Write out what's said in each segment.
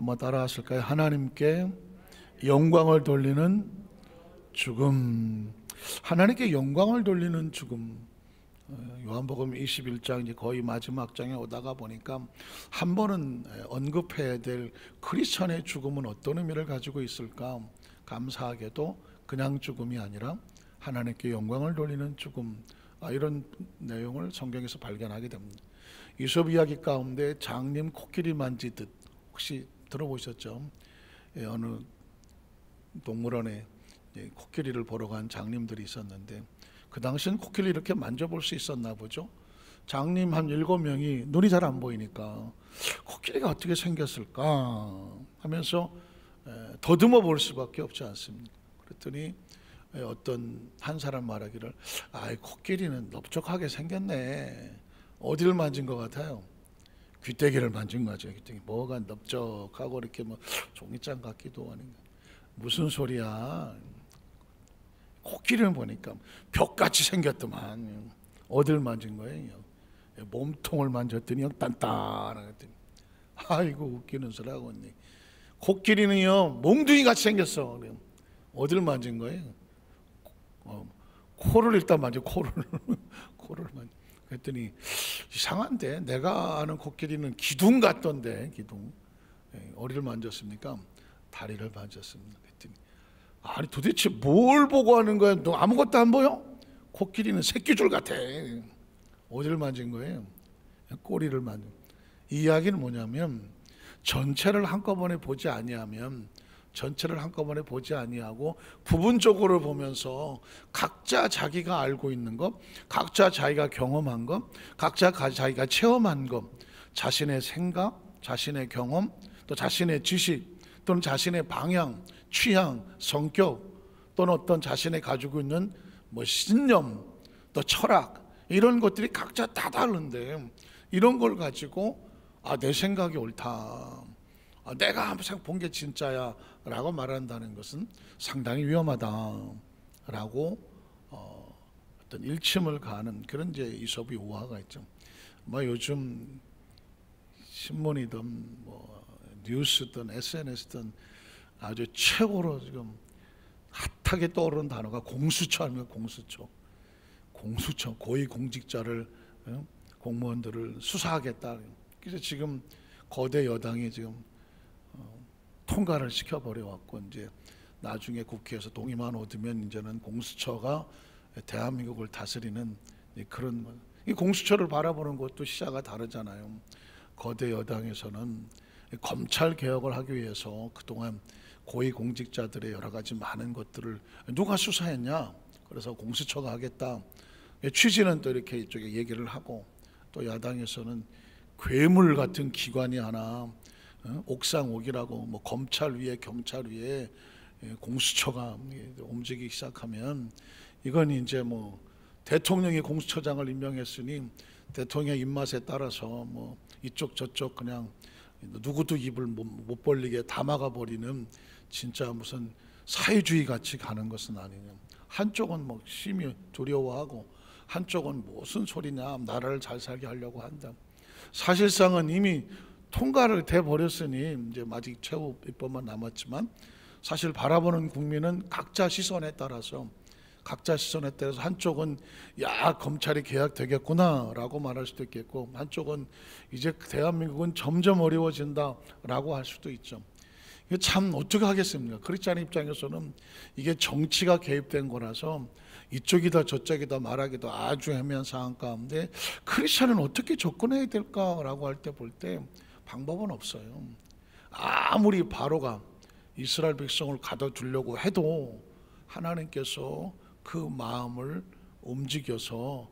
한번 따라하실까요? 하나님께 영광을 돌리는 죽음. 하나님께 영광을 돌리는 죽음. 요한복음 21장 이제 거의 마지막 장에 오다가 보니까 한 번은 언급해야 될 크리스천의 죽음은 어떤 의미를 가지고 있을까? 감사하게도 그냥 죽음이 아니라 하나님께 영광을 돌리는 죽음, 이런 내용을 성경에서 발견하게 됩니다. 이솝 이야기 가운데 장님 코끼리 만지듯 혹시 들어보셨죠? 어느 동물원에 코끼리를 보러 간 장님들이 있었는데 그 당시엔 코끼리 이렇게 만져볼 수 있었나 보죠. 장님 한 7명이 눈이 잘 안 보이니까 코끼리가 어떻게 생겼을까 하면서 더듬어 볼 수밖에 없지 않습니까? 그랬더니 어떤 한 사람 말하기를, 코끼리는 넓적하게 생겼네. 어디를 만진 것 같아요? 귀때기를 만진 거죠. 귀때기. 뭐가 넓적하고 이렇게 뭐 종이장 같기도 하는. 무슨 소리야? 코끼리를 보니까 벽같이 생겼더만. 어딜 만진 거예요? 몸통을 만졌더니 단단하더니. 아이고 웃기는 소리 하고 있네. 코끼리는요 몽둥이 같이 생겼어. 어딜 만진 거예요? 코를 일단 만져. 코를 만져. 그랬더니 이상한데, 내가 아는 코끼리는 기둥 같던데. 기둥. 어디를 만졌습니까? 다리를 만졌습니다. 그랬더니 아니 도대체 뭘 보고 하는 거야? 너 아무것도 안 보여? 코끼리는 새끼줄 같아. 어디를 만진 거예요? 꼬리를 만진. 이 이야기는 뭐냐면 전체를 한꺼번에 보지 아니하면, 전체를 한꺼번에 보지 아니하고 부분적으로 보면서 각자 자기가 알고 있는 것, 각자 자기가 경험한 것, 각자 자기가 체험한 것, 자신의 생각, 자신의 경험, 또 자신의 지식, 또는 자신의 방향, 취향, 성격, 또는 어떤 자신의 가지고 있는 신념, 또 철학, 이런 것들이 각자 다 다른데 이런 걸 가지고 내 생각이 옳다, 내가 항상 본 게 진짜야 라고 말한다는 것은 상당히 위험하다라고 어떤 일침을 가는 그런 이제 이솝의 우화가 있죠. 요즘 신문이든 뉴스든 SNS든 아주 최고로 지금 핫하게 떠오르는 단어가 공수처 아닙니까? 공수처 고위공직자를, 공무원들을 수사하겠다. 그래서 지금 거대 여당이 지금 통과를 시켜버려 왔고, 이제 나중에 국회에서 동의만 얻으면 이제는 공수처가 대한민국을 다스리는 그런, 이 공수처를 바라보는 것도 시야가 다르잖아요. 거대 여당에서는 검찰 개혁을 하기 위해서 그동안 고위공직자들의 여러 가지 많은 것들을 누가 수사했냐, 그래서 공수처가 하겠다. 취지는 또 이렇게 이쪽에 얘기를 하고, 또 야당에서는 괴물 같은 기관이 하나, 옥상옥이라고 검찰 위에 경찰 위에 공수처가 움직이기 시작하면 이건 이제 대통령이 공수처장을 임명했으니 대통령의 입맛에 따라서 이쪽 저쪽 그냥 누구도 입을 못 벌리게 다 막아버리는, 진짜 무슨 사회주의 같이 가는 것은 아니냐. 한쪽은 심히 두려워하고 한쪽은 무슨 소리냐, 나라를 잘 살게 하려고 한다. 사실상은 이미 통과를 돼 버렸으니 이제 아직 최후 입법만 남았지만, 사실 바라보는 국민은 각자 시선에 따라서 한쪽은 검찰이 개혁되겠구나라고 말할 수도 있겠고, 한쪽은 이제 대한민국은 점점 어려워진다라고 할 수도 있죠. 이게 참 어떻게 하겠습니까? 크리스찬 입장에서는 이게 정치가 개입된 거라서 이쪽이다 저쪽이다 말하기도 아주 애매한 상황 가운데 크리스찬은 어떻게 접근해야 될까라고 할 때 볼 때 방법은 없어요. 아무리 바로가 이스라엘 백성을 가둬두려고 해도 하나님께서 그 마음을 움직여서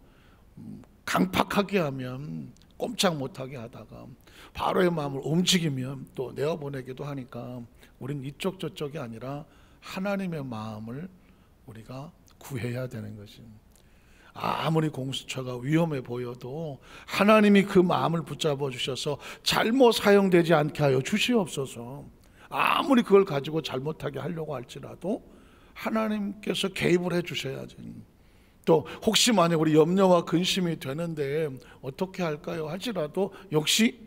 강팍하게 하면 꼼짝 못하게 하다가 바로의 마음을 움직이면 또 내어보내기도 하니까 우린 이쪽 저쪽이 아니라 하나님의 마음을 우리가 구해야 되는 것입니다. 아무리 공수처가 위험해 보여도 하나님이 그 마음을 붙잡아 주셔서 잘못 사용되지 않게 하여 주시옵소서. 아무리 그걸 가지고 잘못하게 하려고 할지라도 하나님께서 개입을 해 주셔야지. 또 혹시 만약 우리 염려와 근심이 되는데 어떻게 할까요? 할지라도 역시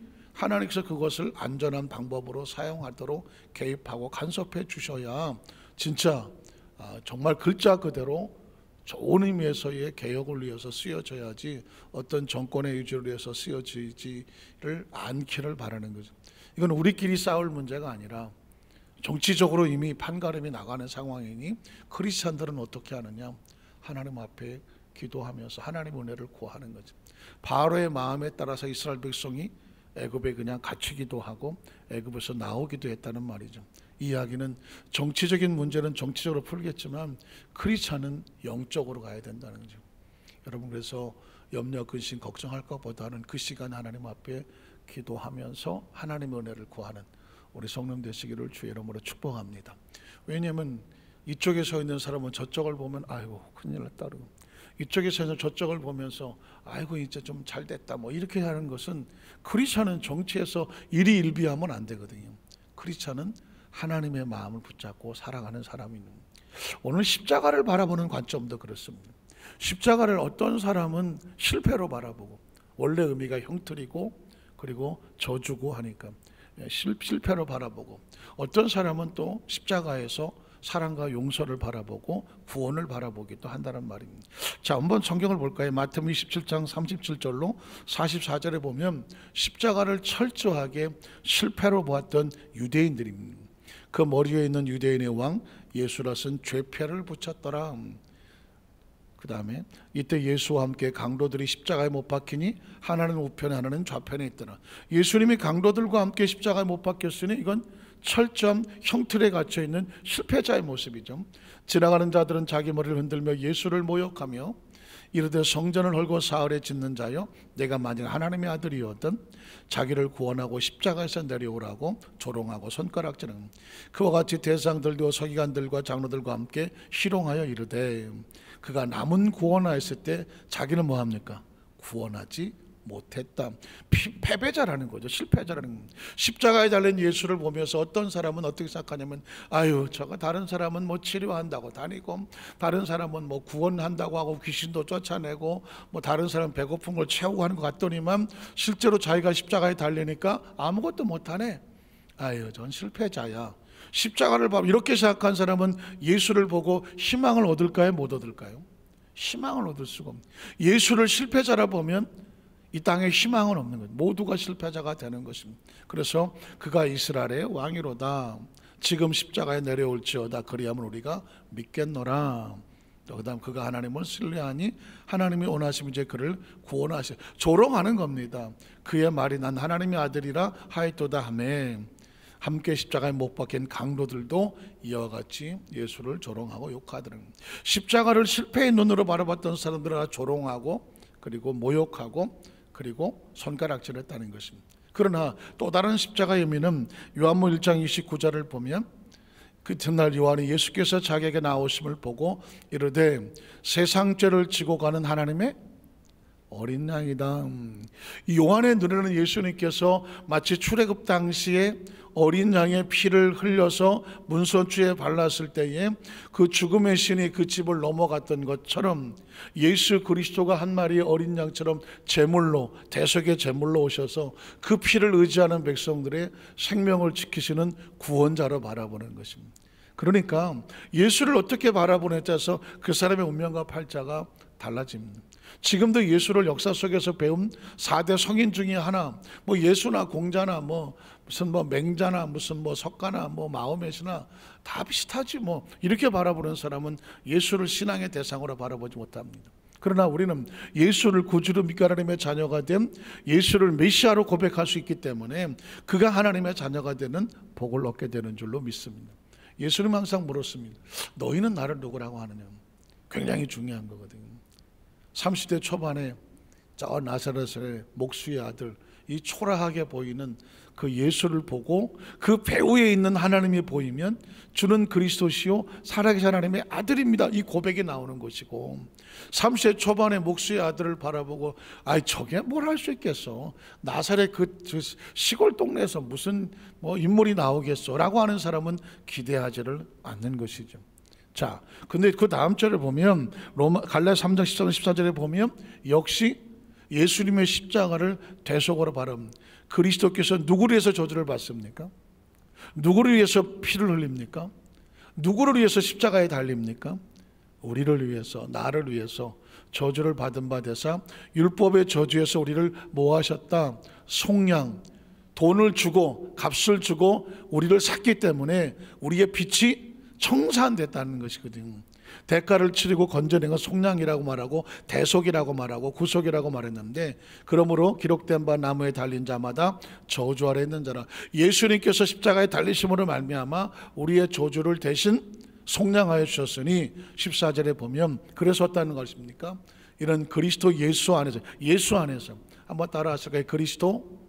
하나님께서 그것을 안전한 방법으로 사용하도록 개입하고 간섭해 주셔야 진짜 정말 글자 그대로 좋은 의미에서의 개혁을 위해서 쓰여져야지 어떤 정권의 유지를 위해서 쓰여지지를 않기를 바라는 거죠. 이건 우리끼리 싸울 문제가 아니라 정치적으로 이미 판가름이 나가는 상황이니 크리스찬들은 어떻게 하느냐? 하나님 앞에 기도하면서 하나님 은혜를 구하는 거죠. 바로의 마음에 따라서 이스라엘 백성이 애굽에 그냥 갇히기도 하고 애굽에서 나오기도 했다는 말이죠. 이 이야기는 정치적인 문제는 정치적으로 풀겠지만 크리스찬은 영적으로 가야 된다는 거죠. 여러분, 그래서 염려, 근심, 걱정할 것보다는 그 시간 하나님 앞에 기도하면서 하나님의 은혜를 구하는 우리 성령 되시기를 주의 이름으로 축복합니다. 왜냐하면 이쪽에 서 있는 사람은 저쪽을 보면 아이고 큰일 났다 그러고, 이쪽에 서 있는 저쪽을 보면서 아이고 이제 좀 잘 됐다 뭐 이렇게 하는 것은, 크리스찬은 정치에서 일희일비하면 안 되거든요. 크리스찬은 하나님의 마음을 붙잡고 살아가는 사람이 오늘 십자가를 바라보는 관점도 그렇습니다. 십자가를 어떤 사람은 실패로 바라보고, 원래 의미가 형틀이고 그리고 저주고 하니까 실패로 바라보고, 어떤 사람은 또 십자가에서 사랑과 용서를 바라보고 구원을 바라보기도 한다는 말입니다. 자, 한번 성경을 볼까요? 마태복음 27장 37절로 44절에 보면 십자가를 철저하게 실패로 보았던 유대인들입니다. 그 머리 위에 있는 유대인의 왕 예수라는 죄패를 붙였더라. 그 다음에 이때 예수와 함께 강도들이 십자가에 못 박히니 하나는 우편에 하나는 좌편에 있더라. 예수님이 강도들과 함께 십자가에 못 박혔으니 이건 철저한 형틀에 갇혀 있는 실패자의 모습이죠. 지나가는 자들은 자기 머리를 흔들며 예수를 모욕하며 이르되 성전을 헐고 사흘에 짓는 자여, 내가 만일 하나님의 아들이었던 자기를 구원하고 십자가에서 내려오라고 조롱하고 손가락질은 그와 같이 대상들과 서기관들과 장로들과 함께 희롱하여 이르되, 그가 남은 구원하였을 때 자기는 뭐합니까? 구원하지 못했다. 패배자라는 거죠. 실패자라는 겁니다. 십자가에 달린 예수를 보면서 어떤 사람은 어떻게 생각하냐면, 아유 저거 다른 사람은 뭐 치료한다고 다니고, 다른 사람은 뭐 구원한다고 하고 귀신도 쫓아내고, 뭐 다른 사람 배고픈 걸 채우고 하는 것 같더니만 실제로 자기가 십자가에 달리니까 아무것도 못하네. 아유 전 실패자야. 십자가를 봐 이렇게 생각한 사람은 예수를 보고 희망을 얻을까요? 못 얻을까요? 희망을 얻을 수가 없는, 예수를 실패자라 보면 이 땅에 희망은 없는 거예요. 모두가 실패자가 되는 것입니다. 그래서 그가 이스라엘의 왕이로다. 지금 십자가에 내려올지어다. 그리하면 우리가 믿겠노라. 그 다음 그가 하나님을 신뢰하니 하나님이 원하시면 이제 그를 구원하시, 조롱하는 겁니다. 그의 말이 난 하나님의 아들이라 하였도다 하매, 함께 십자가에 못 박힌 강도들도 이와 같이 예수를 조롱하고 욕하더라. 십자가를 실패의 눈으로 바라봤던 사람들을 조롱하고 그리고 모욕하고 그리고 손가락질했다는 것입니다. 그러나 또 다른 십자가의 의미는 요한복음 1장 29절을 보면, 그 전날 요한이 예수께서 자기에게 나오심을 보고 이르되 세상 죄를 지고 가는 하나님의 어린 양이다. 이 요한의 눈에는 예수님께서 마치 출애굽 당시에 어린 양의 피를 흘려서 문선주에 발랐을 때에 그 죽음의 신이 그 집을 넘어갔던 것처럼 예수 그리스도가 한 마리의 어린 양처럼 제물로, 대속의 제물로 오셔서 그 피를 의지하는 백성들의 생명을 지키시는 구원자로 바라보는 것입니다. 그러니까 예수를 어떻게 바라보느냐에 따라서 그 사람의 운명과 팔자가 달라집니다. 지금도 예수를 역사 속에서 배운 4대 성인 중에 하나, 뭐 예수나 공자나 뭐 무슨 뭐 맹자나 무슨 뭐 석가나 뭐 마호메시나 다 비슷하지 뭐, 이렇게 바라보는 사람은 예수를 신앙의 대상으로 바라보지 못합니다. 그러나 우리는 예수를 구주로 믿고 하나님의 자녀가 된 예수를 메시아로 고백할 수 있기 때문에 그가 하나님의 자녀가 되는 복을 얻게 되는 줄로 믿습니다. 예수님 항상 물었습니다. 너희는 나를 누구라고 하느냐? 굉장히 중요한 거거든요. 30대 초반에 저 나사렛의 목수의 아들, 이 초라하게 보이는 그 예수를 보고 그 배후에 있는 하나님이 보이면 주는 그리스도시요 살아계신 하나님의 아들입니다, 이 고백이 나오는 것이고, 30대 초반의 목수의 아들을 바라보고 아이 저게 뭘 할 수 있겠어, 나사렛 그 시골 동네에서 무슨 뭐 인물이 나오겠어 라고 하는 사람은 기대하지를 않는 것이죠. 자, 근데 그 다음 절을 보면 갈라디아 3장 13절 14절에 보면 역시 예수님의 십자가를 대속으로 바랍니다. 그리스도께서 누구를 위해서 저주를 받습니까? 누구를 위해서 피를 흘립니까? 누구를 위해서 십자가에 달립니까? 우리를 위해서, 나를 위해서 저주를 받은 바 되사 율법의 저주에서 우리를 뭐 하셨다? 속량, 돈을 주고 값을 주고 우리를 샀기 때문에 우리의 빛이 청산됐다는 것이거든요. 대가를 치르고 건져낸 건 속량이라고 말하고 대속이라고 말하고 구속이라고 말했는데, 그러므로 기록된 바 나무에 달린 자마다 저주 아래 있는 자라. 예수님께서 십자가에 달리심으로 말미암아 우리의 저주를 대신 속량하여 주셨으니 14절에 보면 그래서 어떠는 것입니까? 이런 그리스도 예수 안에서, 예수 안에서 한번 따라 하실까요? 그리스도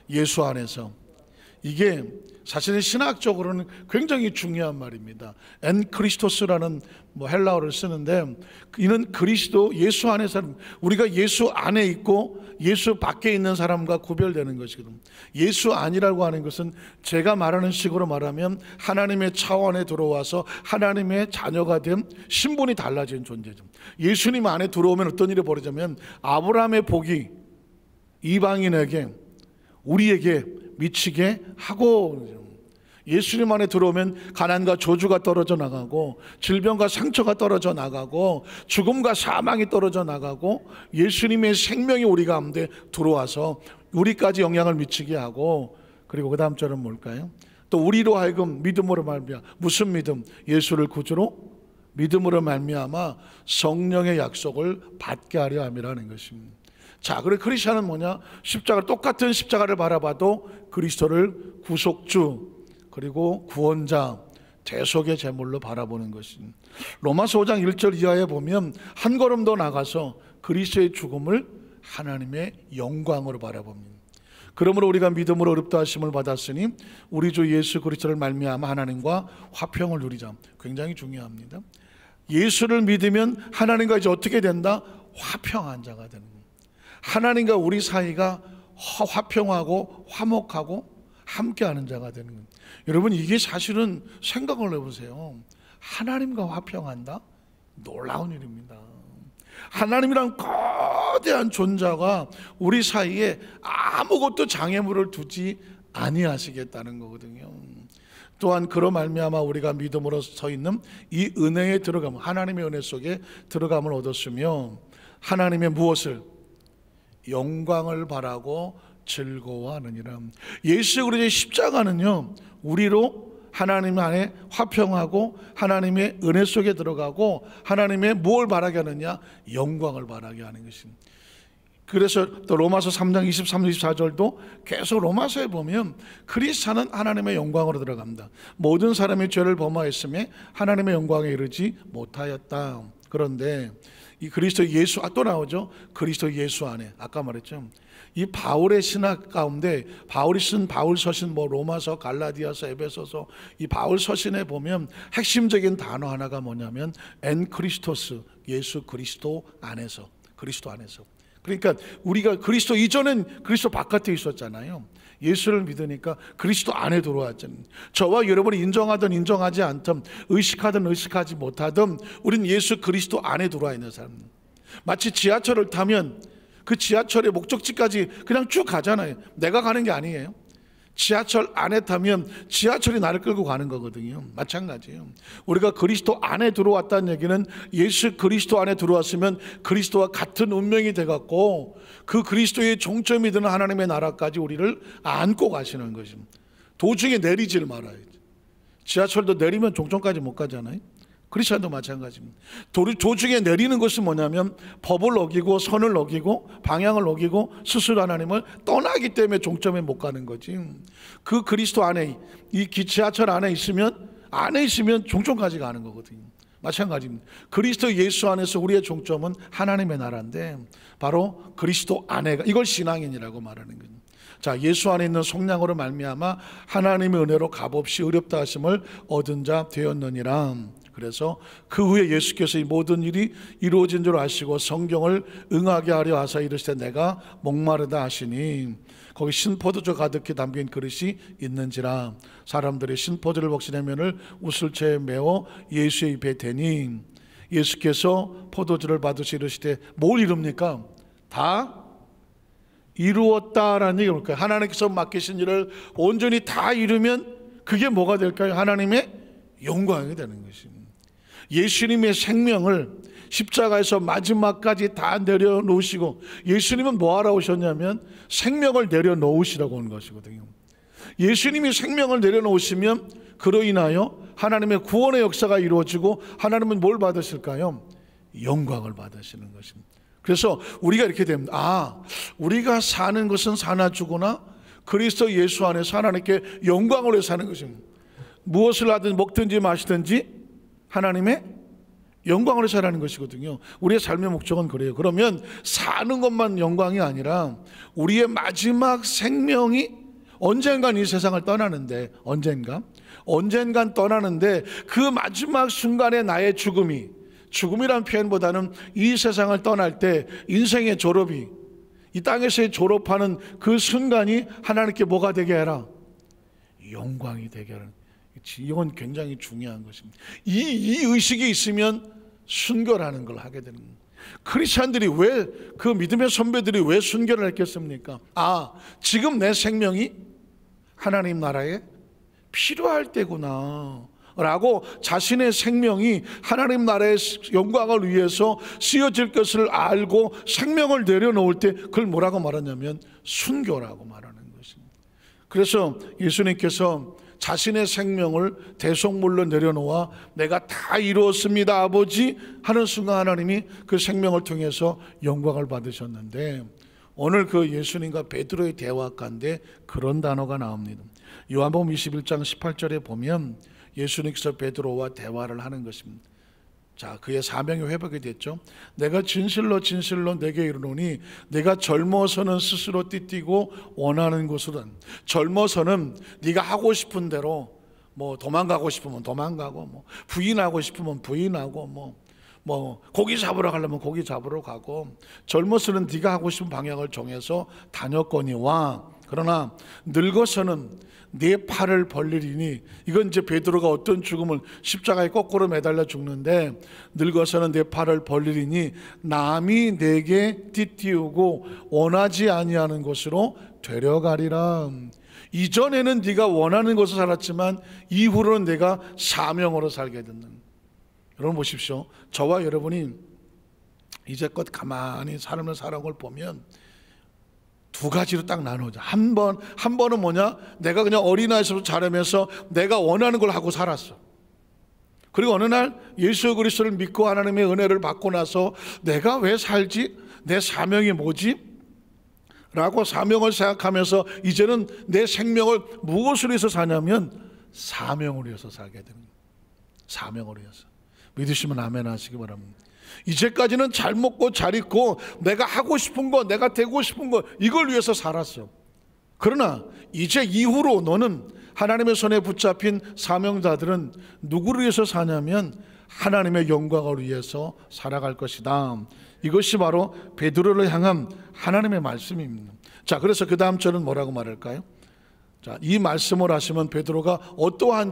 예수 안에서. 이게 사실은 신학적으로는 굉장히 중요한 말입니다. 엔 크리스토스라는 헬라어를 쓰는데, 이는 그리스도 예수 안에서, 우리가 예수 안에 있고 예수 밖에 있는 사람과 구별되는 것이거든요. 예수 안이라고 하는 것은 제가 말하는 식으로 말하면 하나님의 차원에 들어와서 하나님의 자녀가 된 신분이 달라진 존재죠. 예수님 안에 들어오면 어떤 일이 벌어지냐면 아브라함의 복이 이방인에게, 우리에게 미치게 하고, 예수님 안에 들어오면 가난과 저주가 떨어져 나가고 질병과 상처가 떨어져 나가고 죽음과 사망이 떨어져 나가고 예수님의 생명이 우리 가운데 들어와서 우리까지 영향을 미치게 하고, 그리고 그 다음 절은 뭘까요? 또 우리로 하여금 믿음으로 말미암아, 무슨 믿음? 예수를 구주로 믿음으로 말미암아 성령의 약속을 받게 하려 함이라는 것입니다. 자, 그래 크리스천은 뭐냐? 십자가, 똑같은 십자가를 바라봐도 그리스도를 구속주 그리고 구원자, 대속의 제물로 바라보는 것입니다. 로마서 5장 1절 이하에 보면 한 걸음 더 나가서 그리스도의 죽음을 하나님의 영광으로 바라봅니다. 그러므로 우리가 믿음으로 의롭다 하심을 받았으니 우리 주 예수 그리스도를 말미암아 하나님과 화평을 누리자. 굉장히 중요합니다. 예수를 믿으면 하나님과 이제 어떻게 된다? 화평한 자가 되는 겁니다. 하나님과 우리 사이가 화평하고 화목하고 함께하는 자가 되는 겁니다. 여러분, 이게 사실은 생각을 해보세요. 하나님과 화평한다? 놀라운 일입니다. 하나님이란 거대한 존재가 우리 사이에 아무것도 장애물을 두지 아니하시겠다는 거거든요. 또한 그로 말미암아 우리가 믿음으로 서 있는 이 은혜에 들어감, 하나님의 은혜 속에 들어감을 얻었으며 하나님의 무엇을? 영광을 바라고 즐거워하느니라. 예수 그리스도의 십자가는요, 우리로 하나님 안에 화평하고 하나님의 은혜 속에 들어가고 하나님의 무엇을 바라게 하느냐? 영광을 바라게 하는 것입니다. 그래서 또 로마서 3장 23, 24절도 계속 로마서에 보면 그리스도는 하나님의 영광으로 들어갑니다. 모든 사람이 죄를 범하였음에 하나님의 영광에 이르지 못하였다. 그런데 이 그리스도 예수, 또 나오죠. 그리스도 예수 안에, 아까 말했죠. 이 바울의 신학 가운데 바울이 쓴 바울 서신, 로마서, 갈라디아서, 에베소서, 이 바울 서신에 보면 핵심적인 단어 하나가 뭐냐면 엔 크리스토스, 예수 그리스도 안에서, 그리스도 안에서. 그러니까 우리가 그리스도 이전엔 그리스도 바깥에 있었잖아요. 예수를 믿으니까 그리스도 안에 들어왔잖아요. 저와 여러분이 인정하든 인정하지 않든, 의식하든 의식하지 못하든 우린 예수 그리스도 안에 들어와 있는 사람입니다. 마치 지하철을 타면 그 지하철의 목적지까지 그냥 쭉 가잖아요. 내가 가는 게 아니에요. 지하철 안에 타면 지하철이 나를 끌고 가는 거거든요. 마찬가지예요. 우리가 그리스도 안에 들어왔다는 얘기는 예수 그리스도 안에 들어왔으면 그리스도와 같은 운명이 돼갖고 그 그리스도의 종점이 되는 하나님의 나라까지 우리를 안고 가시는 것입니다. 도중에 내리질 말아요. 지하철도 내리면 종점까지 못 가잖아요. 크리스천도 마찬가지입니다. 도중에 내리는 것은 뭐냐면 법을 어기고 선을 어기고 방향을 어기고 스스로 하나님을 떠나기 때문에 종점에 못 가는 거지. 그 그리스도 안에, 이 지하철 안에 있으면 종점까지 가는 거거든요. 마찬가지입니다. 그리스도 예수 안에서 우리의 종점은 하나님의 나라인데 바로 그리스도 안에가, 이걸 신앙인이라고 말하는 거예요. 자, 예수 안에 있는 속량으로 말미암아 하나님의 은혜로 값없이 의롭다 하심을 얻은 자 되었느니라. 그래서 그 후에 예수께서 이 모든 일이 이루어진 줄 아시고 성경을 응하게 하려 하사 이르시되 내가 목마르다 하시니 거기 신포도주 가득히 담긴 그릇이 있는지라. 사람들이 신포도를 먹시려면을 웃을 채 메워 예수의 입에 대니 예수께서 포도주를 받으시 이르시되 뭘 이룹니까? 다 이루었다라는 얘기가 올까요? 하나님께서 맡기신 일을 온전히 다 이루면 그게 뭐가 될까요? 하나님의 영광이 되는 것입니다. 예수님의 생명을 십자가에서 마지막까지 다 내려놓으시고, 예수님은 뭐하러 오셨냐면 생명을 내려놓으시라고 온 것이거든요. 예수님이 생명을 내려놓으시면 그로 인하여 하나님의 구원의 역사가 이루어지고, 하나님은 뭘 받으실까요? 영광을 받으시는 것입니다. 그래서 우리가 이렇게 됩니다. 우리가 사는 것은 사나 죽으나 그리스도 예수 안에서 하나님께 영광으로 사는 것입니다. 무엇을 하든 먹든지 마시든지 하나님의 영광으로 살아가는 것이거든요. 우리의 삶의 목적은 그래요. 그러면 사는 것만 영광이 아니라 우리의 마지막 생명이 언젠간 이 세상을 떠나는데, 언젠간 떠나는데 그 마지막 순간에 나의 죽음이란 표현보다는 이 세상을 떠날 때 인생의 졸업이, 이 땅에서의 졸업하는 그 순간이 하나님께 뭐가 되게 해라? 영광이 되게 하는. 이건 굉장히 중요한 것입니다. 이 의식이 있으면 순교라는 걸 하게 되는 거예요. 크리스찬들이 왜, 그 믿음의 선배들이 왜 순교를 했겠습니까? 지금 내 생명이 하나님 나라에 필요할 때구나 라고, 자신의 생명이 하나님 나라의 영광을 위해서 쓰여질 것을 알고 생명을 내려놓을 때 그걸 뭐라고 말하냐면 순교라고 말하는 것입니다. 그래서 예수님께서 자신의 생명을 대속물로 내려놓아 내가 다 이루었습니다 아버지 하는 순간 하나님이 그 생명을 통해서 영광을 받으셨는데, 오늘 그 예수님과 베드로의 대화 가운데 그런 단어가 나옵니다. 요한복음 21장 18절에 보면 예수님께서 베드로와 대화를 하는 것입니다. 자, 그의 사명이 회복이 됐죠. 내가 진실로 내게 이르노니 내가 젊어서는 스스로 띠띠고 원하는 곳으로는, 젊어서는 네가 하고 싶은 대로 뭐 도망가고 싶으면 도망가고, 뭐 부인하고 싶으면 부인하고, 뭐 고기 잡으러 가려면 고기 잡으러 가고, 젊어서는 네가 하고 싶은 방향을 정해서 다녔거니와, 그러나 늙어서는 네 팔을 벌리리니, 이건 이제 베드로가 어떤 죽음을, 십자가에 거꾸로 매달려 죽는데, 늙어서는 네 팔을 벌리리니 남이 내게 띠띠우고 원하지 아니하는 곳으로 데려가리라. 이전에는 네가 원하는 곳을 살았지만 이후로는 내가 사명으로 살게 된다. 여러분 보십시오. 저와 여러분이 이제껏 가만히 삶을 살아온 걸 보면 두 가지로 딱 나누자. 한 번은 뭐냐? 내가 그냥 어린아이에서 자라면서 내가 원하는 걸 하고 살았어. 그리고 어느 날 예수 그리스도를 믿고 하나님의 은혜를 받고 나서 내가 왜 살지? 내 사명이 뭐지? 라고 사명을 생각하면서 이제는 내 생명을 무엇으로 해서 사냐면 사명으로 해서 살게 됩니다. 사명으로 해서. 믿으시면 아멘 하시기 바랍니다. 이제까지는 잘 먹고 잘 입고 내가 하고 싶은 거, 내가 되고 싶은 거, 이걸 위해서 살았어. 그러나 이제 이후로 너는, 하나님의 손에 붙잡힌 사명자들은 누구를 위해서 사냐면 하나님의 영광을 위해서 살아갈 것이다. 이것이 바로 베드로를 향한 하나님의 말씀입니다. 자, 그래서 그 다음 절은 뭐라고 말할까요? 자, 이 말씀을 하시면 베드로가 어떠한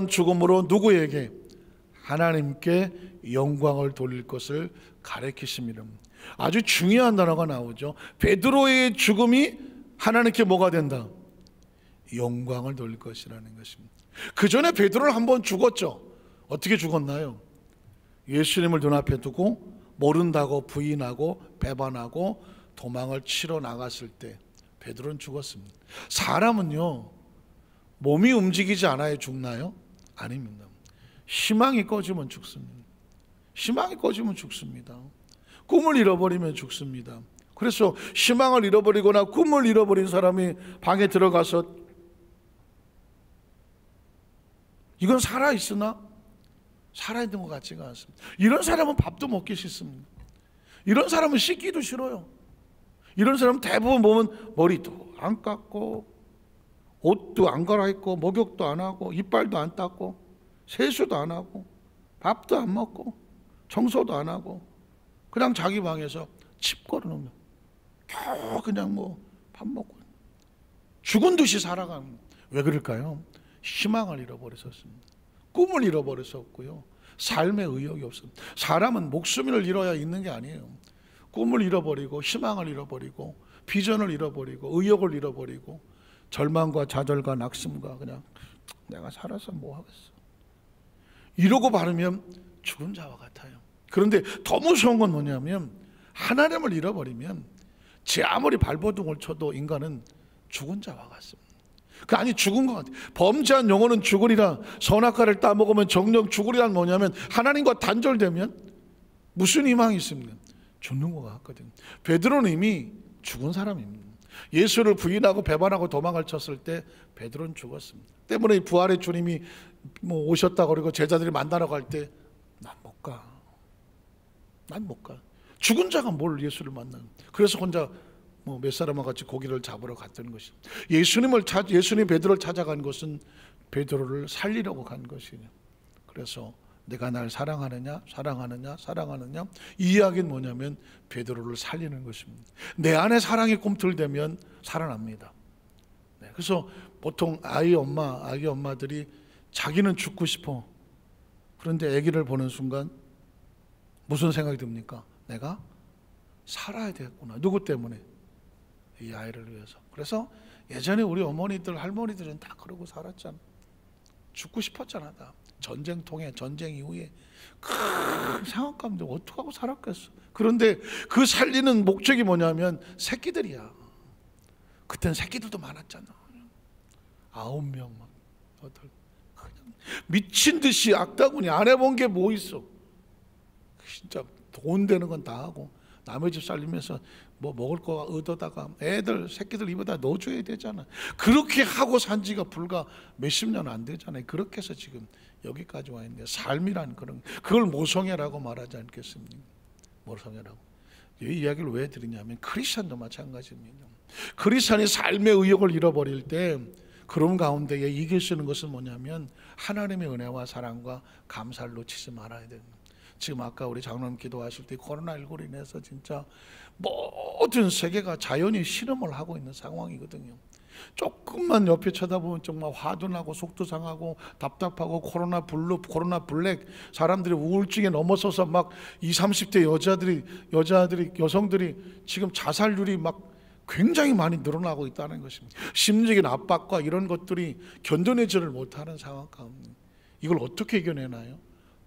죽음으로 누구에게? 하나님께 영광을 돌릴 것을 가르치십니다. 아주 중요한 단어가 나오죠. 베드로의 죽음이 하나님께 뭐가 된다? 영광을 돌릴 것이라는 것입니다. 그 전에 베드로는 한번 죽었죠. 어떻게 죽었나요? 예수님을 눈앞에 두고 모른다고 부인하고 배반하고 도망을 치러 나갔을 때 베드로는 죽었습니다. 사람은요, 몸이 움직이지 않아야 죽나요? 아닙니다. 희망이 꺼지면 죽습니다. 희망이 꺼지면 죽습니다. 꿈을 잃어버리면 죽습니다. 그래서 희망을 잃어버리거나 꿈을 잃어버린 사람이 방에 들어가서, 이건 살아있으나 살아있는 것 같지가 않습니다. 이런 사람은 밥도 먹기 싫습니다. 이런 사람은 씻기도 싫어요. 이런 사람은 대부분 보면 머리도 안 깎고 옷도 안 갈아입고 목욕도 안 하고 이빨도 안 닦고 세수도 안 하고 밥도 안 먹고 청소도 안 하고 그냥 자기 방에서 칩 걸어놓으면 겨우 그냥 뭐 밥 먹고 죽은 듯이 살아가는. 왜 그럴까요? 희망을 잃어버렸었습니다. 꿈을 잃어버렸었고요. 삶의 의욕이 없습니다. 사람은 목숨을 잃어야 있는 게 아니에요. 꿈을 잃어버리고 희망을 잃어버리고 비전을 잃어버리고 의욕을 잃어버리고 절망과 좌절과 낙심과 그냥 내가 살아서 뭐 하겠어 이러고 바르면 죽은 자와 같아요. 그런데 더 무서운 건 뭐냐면 하나님을 잃어버리면 제 아무리 발버둥을 쳐도 인간은 죽은 자와 같습니다. 아니 죽은 것 같아요. 범죄한 영혼은 죽으리라. 선악과를 따먹으면 정녕 죽으리란 뭐냐면 하나님과 단절되면 무슨 희망이 있습니까? 죽는 것 같거든요. 베드로는 이미 죽은 사람입니다. 예수를 부인하고 배반하고 도망을 쳤을 때 베드로는 죽었습니다. 때문에 부활의 주님이 오셨다 그러고 제자들이 만나러 갈 때 난 못 가. 난 못 가. 죽은 자가 뭘 예수를 만나요. 그래서 혼자 몇 사람과 같이 고기를 잡으러 갔던 것입니다. 예수님 베드로를 찾아간 것은 베드로를 살리려고 간 것이에요. 그래서 내가 날 사랑하느냐 이 이야기는 뭐냐면 베드로를 살리는 것입니다. 내 안에 사랑이 꿈틀대면 살아납니다. 그래서 보통 아기 엄마들이 자기는 죽고 싶어. 그런데 아기를 보는 순간 무슨 생각이 듭니까? 내가 살아야 되겠구나. 누구 때문에? 이 아이를 위해서. 그래서 예전에 우리 어머니들 할머니들은 다 그러고 살았잖아. 죽고 싶었잖아. 다. 전쟁 통해 전쟁 이후에 큰 상황 가운데 어떻게 하고 살았겠어. 그런데 그 살리는 목적이 뭐냐면 새끼들이야. 그때는 새끼들도 많았잖아. 9명 막 8. 그냥 미친 듯이 악다구니 안 해본 게 뭐 있어. 진짜 돈 되는 건 다 하고 남의 집 살리면서 뭐 먹을 거 얻어다가 애들 새끼들 입에다 넣어줘야 되잖아. 그렇게 하고 산 지가 불과 몇십 년 안 되잖아요. 그렇게 해서 지금 여기까지 와 있는데 삶이란 그걸 모성애라고 말하지 않겠습니까? 모성애라고. 이 이야기를 왜 드리냐면 크리스천도 마찬가지입니다. 크리스천이 삶의 의욕을 잃어버릴 때 그런 가운데에 이길 수 있는 것은 뭐냐면 하나님의 은혜와 사랑과 감사를 놓치지 말아야 됩니다. 지금 아까 우리 장로님 기도하실 때 코로나19로 인해서 진짜 모든 세계가 자연히 실험을 하고 있는 상황이거든요. 조금만 옆에 쳐다보면 정말 화도 나고 속도 상하고 답답하고 코로나 블루, 코로나 블랙, 사람들이 우울증에 넘어서서 막 20, 30대 여성들이 지금 자살률이 막 굉장히 많이 늘어나고 있다는 것입니다. 심리적인 압박과 이런 것들이 견뎌내지를 못하는 상황 가운데 이걸 어떻게 이겨내나요?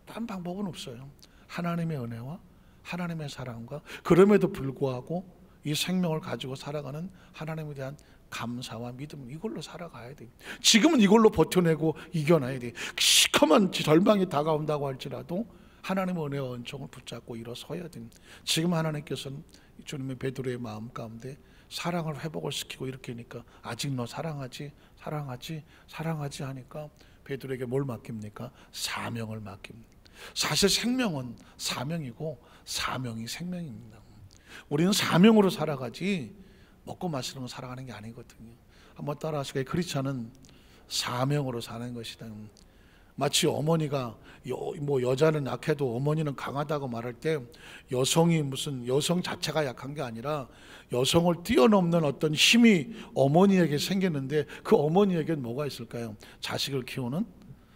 딴 방법은 없어요. 하나님의 은혜와 하나님의 사랑과 그럼에도 불구하고 이 생명을 가지고 살아가는 하나님에 대한 감사와 믿음, 이걸로 살아가야 돼요. 지금은 이걸로 버텨내고 이겨내야 돼요. 시커먼 절망이 다가온다고 할지라도 하나님의 은혜와 은총을 붙잡고 일어서야 됩니다. 지금 하나님께서는 주님의 베드로의 마음 가운데 사랑을 회복을 시키고 이렇게니까 아직 너 사랑하지 하니까 베드로에게 뭘 맡깁니까? 사명을 맡깁니다. 사실 생명은 사명이고 사명이 생명입니다. 우리는 사명으로 살아가지 먹고 마시는 거 살아가는 게 아니거든요. 한번 따라하시고 크리스찬은 사명으로 사는 것이다. 마치 어머니가 여자는 약해도 어머니는 강하다고 말할 때 여성이 무슨 여성 자체가 약한 게 아니라 여성을 뛰어넘는 어떤 힘이 어머니에게 생겼는데 그 어머니에게는 뭐가 있을까요? 자식을 키우는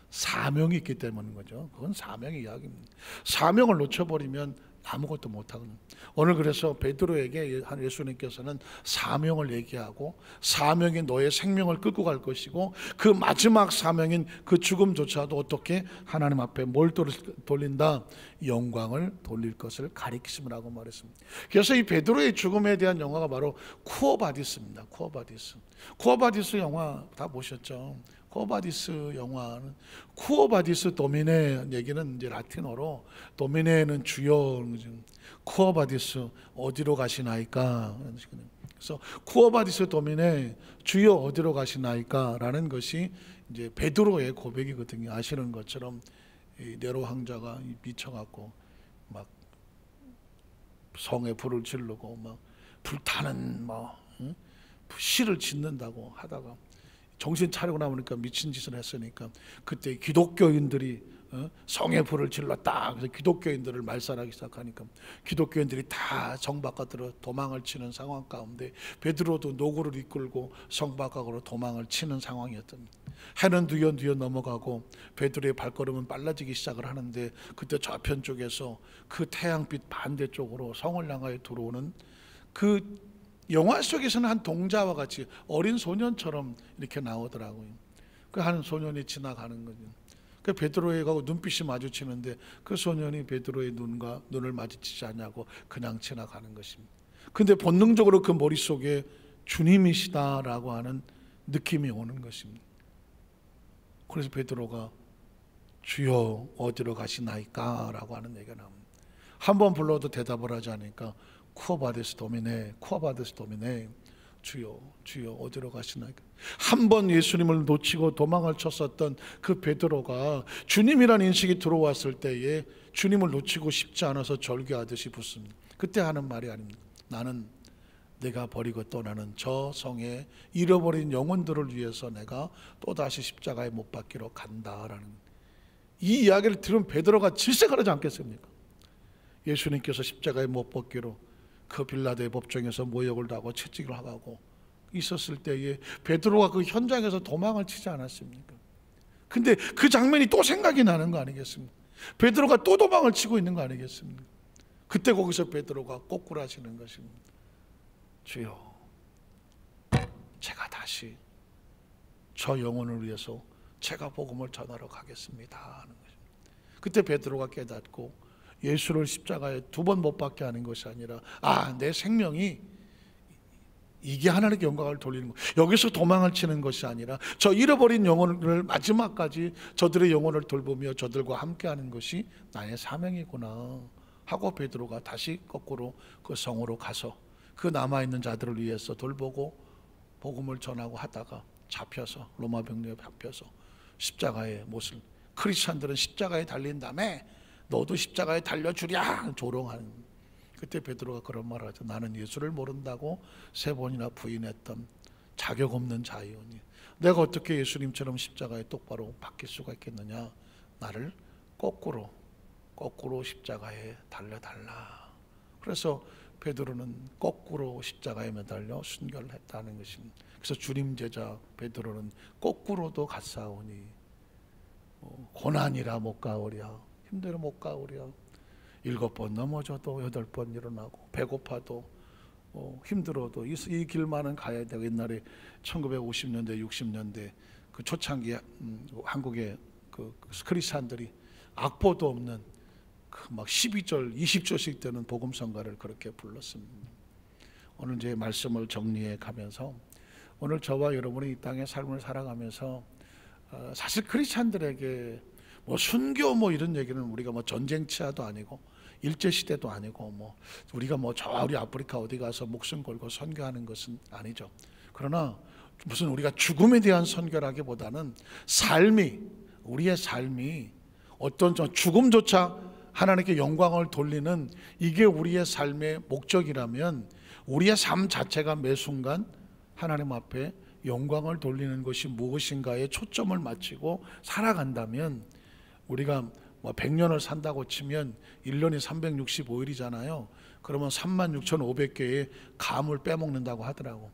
사명이 있기 때문인 거죠. 그건 사명의 이야기입니다. 사명을 놓쳐버리면 아무것도 못하거든요. 오늘 그래서 베드로에게 예수님께서는 사명을 얘기하고 사명이 너의 생명을 끌고 갈 것이고 그 마지막 사명인 그 죽음조차도 어떻게 하나님 앞에 뭘 돌린다? 영광을 돌릴 것을 가리키심이라고 말했습니다. 그래서 이 베드로의 죽음에 대한 영화가 바로 쿠어바디스입니다. 쿠어바디스 영화 다 보셨죠? 쿠어바디스 영화는 쿠어바디스 도미네 얘기는 이제 라틴어로 도미네는 주여, 쿠어바디스 어디로 가시나이까. 그래서 쿠어바디스 도미네 주여 어디로 가시나이까라는 것이 이제 베드로의 고백이거든요. 아시는 것처럼 네로 황자가 미쳐갖고 막 성에 불을 지르고 막 불타는 시를 짓는다고 하다가 정신 차리고 나오니까 미친 짓을 했으니까 그때 기독교인들이 성의 불을 질렀다. 그래서 기독교인들을 말살하기 시작하니까 기독교인들이 다 성 바깥으로 도망을 치는 상황 가운데 베드로도 노구를 이끌고 성 바깥으로 도망을 치는 상황이었던. 해는 뒤어 넘어가고 베드로의 발걸음은 빨라지기 시작을 하는데 그때 좌편 쪽에서 그 태양빛 반대쪽으로 성을 향하여 들어오는 그 영화 속에서는 한 동자와 같이 어린 소년처럼 이렇게 나오더라고요. 그 한 소년이 지나가는 거죠. 그 베드로에게 눈빛이 마주치는데 그 소년이 베드로의 눈을 마주치지 않냐고 그냥 지나가는 것입니다. 근데 본능적으로 그 머릿속에 주님이시다라고 하는 느낌이 오는 것입니다. 그래서 베드로가 주여 어디로 가시나이까? 라고 하는 얘기가 나옵니다. 한 번 불러도 대답을 하지 않으니까 쿠어바데스 도미네, 쿠어바데스 도미네, 주여 어디로 가시나이까? 한 번 예수님을 놓치고 도망을 쳤었던 그 베드로가 주님이라는 인식이 들어왔을 때에 주님을 놓치고 싶지 않아서 절규하듯이 붙습니다. 그때 하는 말이 아닙니다. 나는 내가 버리고 떠나는 저 성에 잃어버린 영혼들을 위해서 내가 또다시 십자가에 못 박기로 간다라는, 이 이야기를 들은 베드로가 질색을 하지 않겠습니까? 예수님께서 십자가에 못 박기로 그 빌라도의 법정에서 모욕을 당하고 채찍을 하고 있었을 때에 베드로가 그 현장에서 도망을 치지 않았습니까? 근데 그 장면이 또 생각이 나는 거 아니겠습니까? 베드로가 또 도망을 치고 있는 거 아니겠습니까? 그때 거기서 베드로가 거꾸로 하시는 것입니다. 주여, 제가 다시 저 영혼을 위해서 제가 복음을 전하러 가겠습니다 하는 것입니다. 그때 베드로가 깨닫고 예수를 십자가에 2번 못 박게 하는 것이 아니라 내 생명이 이게 하나님께 영광을 돌리는 것, 여기서 도망을 치는 것이 아니라 저 잃어버린 영혼을 마지막까지 저들의 영혼을 돌보며 저들과 함께하는 것이 나의 사명이구나 하고 베드로가 다시 거꾸로 그 성으로 가서 그 남아있는 자들을 위해서 돌보고 복음을 전하고 하다가 잡혀서 로마 병력에 잡혀서 십자가의 못을, 크리스찬들은 십자가에 달린 다음에 너도 십자가에 달려주랴 조롱하는. 그때 베드로가 그런 말을 하죠. 나는 예수를 모른다고 3번이나 부인했던 자격 없는 자이오니 내가 어떻게 예수님처럼 십자가에 똑바로 박힐 수가 있겠느냐. 나를 거꾸로 십자가에 달려달라. 그래서 베드로는 거꾸로 십자가에 매달려 순교를 했다는 것입니다. 그래서 주님 제자 베드로는 거꾸로도 갔사오니 고난이라 못 가오랴, 힘들어 못 가오랴, 7번 넘어져도 8번 일어나고, 배고파도 힘들어도 이 길만은 가야 되고. 옛날에 1950년대 60년대 그 초창기 한국의 그 크리스찬들이 악보도 없는 그 막 12절 20절씩 되는 복음성가를 그렇게 불렀습니다. 오늘 이제 말씀을 정리해 가면서 오늘 저와 여러분이 이 땅의 삶을 살아가면서 사실 크리스찬들에게 뭐 순교 뭐 이런 얘기는 우리가 뭐 전쟁 치하도 아니고 일제 시대도 아니고 뭐 우리가 뭐 저리 아프리카 어디 가서 목숨 걸고 선교하는 것은 아니죠. 그러나 무슨 우리가 죽음에 대한 선교라기보다는 우리의 삶이 어떤 죽음조차 하나님께 영광을 돌리는 이게 우리의 삶의 목적이라면 우리의 삶 자체가 매 순간 하나님 앞에 영광을 돌리는 것이 무엇인가에 초점을 맞추고 살아간다면, 우리가 뭐 100년을 산다고 치면 1년이 365일이잖아요. 그러면 36,500개의 감을 빼먹는다고 하더라고.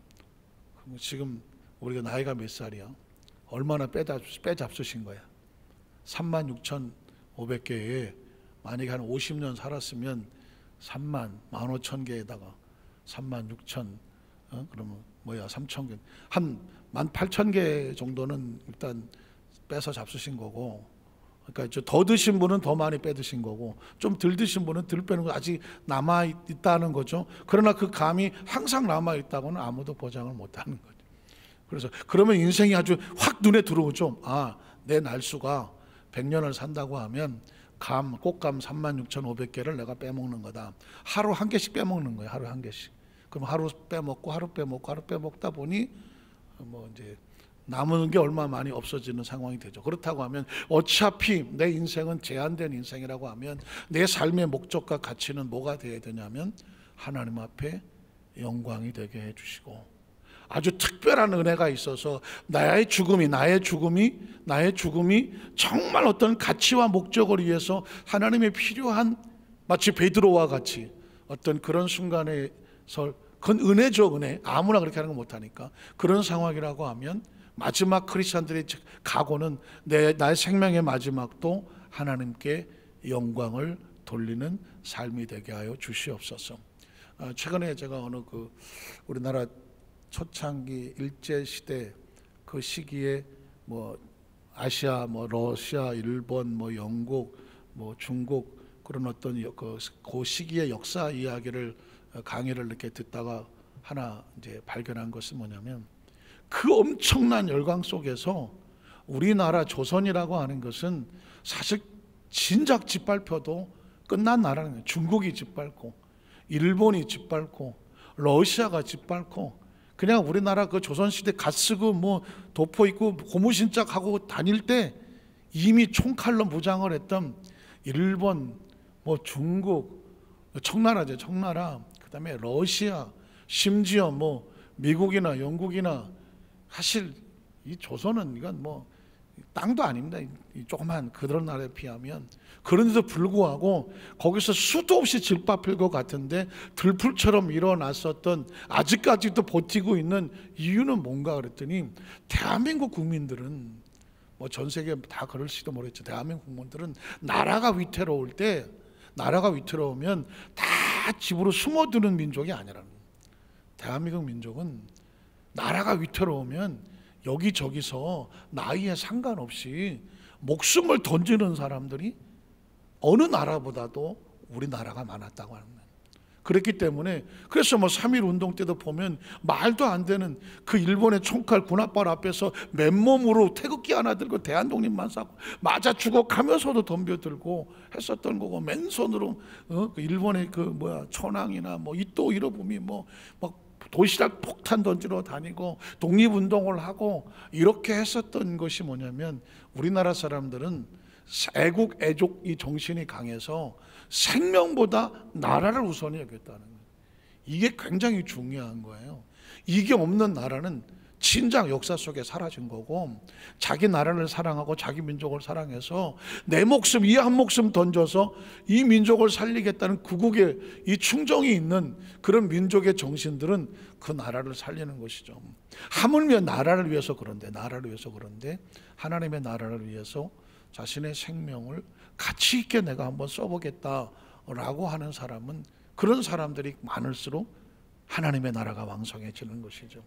그럼 지금 우리가 나이가 몇 살이야? 얼마나 빼잡수신 거야? 36,500개에 만약에 한 50년 살았으면 15,000개에다가 36,000, 그러면 뭐야 3,000개, 한 18,000개 정도는 일단 빼서 잡수신 거고, 그러니까 더 드신 분은 더 많이 빼드신 거고, 좀 덜 드신 분은 덜 빼는 거 아직 남아 있다는 거죠. 그러나 그 감이 항상 남아 있다고는 아무도 보장을 못하는 거죠. 그래서 그러면 인생이 아주 확 눈에 들어오죠. 내 날수가 100년을 산다고 하면 꽃감 36,500개를 내가 빼먹는 거다. 하루 한 개씩 빼먹는 거예요. 하루 한 개씩. 그럼 하루 빼먹다 보니 뭐 이제 남은 게 얼마 많이 없어지는 상황이 되죠. 그렇다고 하면 어차피 내 인생은 제한된 인생이라고 하면 내 삶의 목적과 가치는 뭐가 되어야 되냐면 하나님 앞에 영광이 되게 해주시고, 아주 특별한 은혜가 있어서 나의 죽음이 나의 죽음이 정말 어떤 가치와 목적을 위해서 하나님의 필요한, 마치 베드로와 같이 어떤 그런 순간에서, 그건 은혜죠, 은혜. 아무나 그렇게 하는 거 못하니까. 그런 상황이라고 하면 마지막 크리스찬들의 각오는 나의 생명의 마지막도 하나님께 영광을 돌리는 삶이 되게 하여 주시옵소서. 최근에 제가 어느 우리나라 초창기 일제 시대 그 시기에 아시아, 러시아, 일본, 영국, 중국, 그런 어떤 그 시기의 역사 이야기를 강의를 이렇게 듣다가 하나 이제 발견한 것은 뭐냐면, 그 엄청난 열광 속에서 우리나라 조선이라고 하는 것은 사실 진작 짓밟혀도 끝난 나라는 거예요. 중국이 짓밟고, 일본이 짓밟고, 러시아가 짓밟고, 그냥 우리나라 그 조선시대 갓 쓰고 도포 입고 고무신짝하고 다닐 때 이미 총칼로 무장을 했던 일본, 중국, 청나라죠, 청나라, 그 다음에 러시아, 심지어 미국이나 영국이나, 사실 이 조선은 이건 땅도 아닙니다. 이 조그만 그런 나라에 비하면. 그런데도 불구하고 거기서 수도 없이 짓밟힐 것 같은데 들풀처럼 일어났었던, 아직까지도 버티고 있는 이유는 뭔가 그랬더니, 대한민국 국민들은 전 세계 다 그럴지도 모르겠죠. 대한민국 국민들은 나라가 위태로울 때, 나라가 위태로우면 다 집으로 숨어드는 민족이 아니라는 거예요. 대한민국 민족은 나라가 위태로우면 여기저기서 나이에 상관없이 목숨을 던지는 사람들이 어느 나라보다도 우리나라가 많았다고 하는 거예요. 그렇기 때문에, 그래서 3.1 운동 때도 보면 말도 안 되는 그 일본의 총칼 군합발 앞에서 맨몸으로 태극기 하나 들고 대한독립만 쌓고 맞아 죽어가면서도 덤벼들고 했었던 거고, 맨손으로 그 일본의 천황이나 이토 히로부미 도시락 폭탄 던지러 다니고 독립운동을 하고 이렇게 했었던 것이 뭐냐면, 우리나라 사람들은 애국 애족 이 정신이 강해서 생명보다 나라를 우선히 여겼다는 거예요. 이게 굉장히 중요한 거예요. 이게 없는 나라는 진작 역사 속에 사라진 거고, 자기 나라를 사랑하고 자기 민족을 사랑해서 내 목숨, 이 한 목숨 던져서 이 민족을 살리겠다는 구국의 이 충정이 있는 그런 민족의 정신들은 그 나라를 살리는 것이죠. 하물며 나라를 위해서 그런데 하나님의 나라를 위해서 자신의 생명을 가치 있게 내가 한번 써보겠다라고 하는 사람은, 그런 사람들이 많을수록 하나님의 나라가 왕성해지는 것이죠.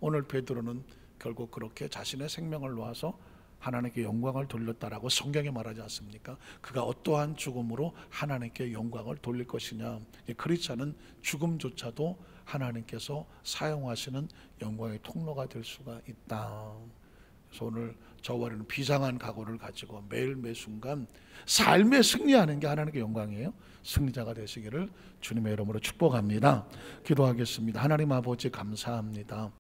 오늘 베드로는 결국 그렇게 자신의 생명을 놓아서 하나님께 영광을 돌렸다라고 성경에 말하지 않습니까? 그가 어떠한 죽음으로 하나님께 영광을 돌릴 것이냐. 크리스찬은 죽음조차도 하나님께서 사용하시는 영광의 통로가 될 수가 있다. 그래서 오늘 저와 여러분은 비상한 각오를 가지고 매일 매 순간 삶에 승리하는 게 하나님께 영광이에요. 승리자가 되시기를 주님의 이름으로 축복합니다. 기도하겠습니다. 하나님 아버지 감사합니다.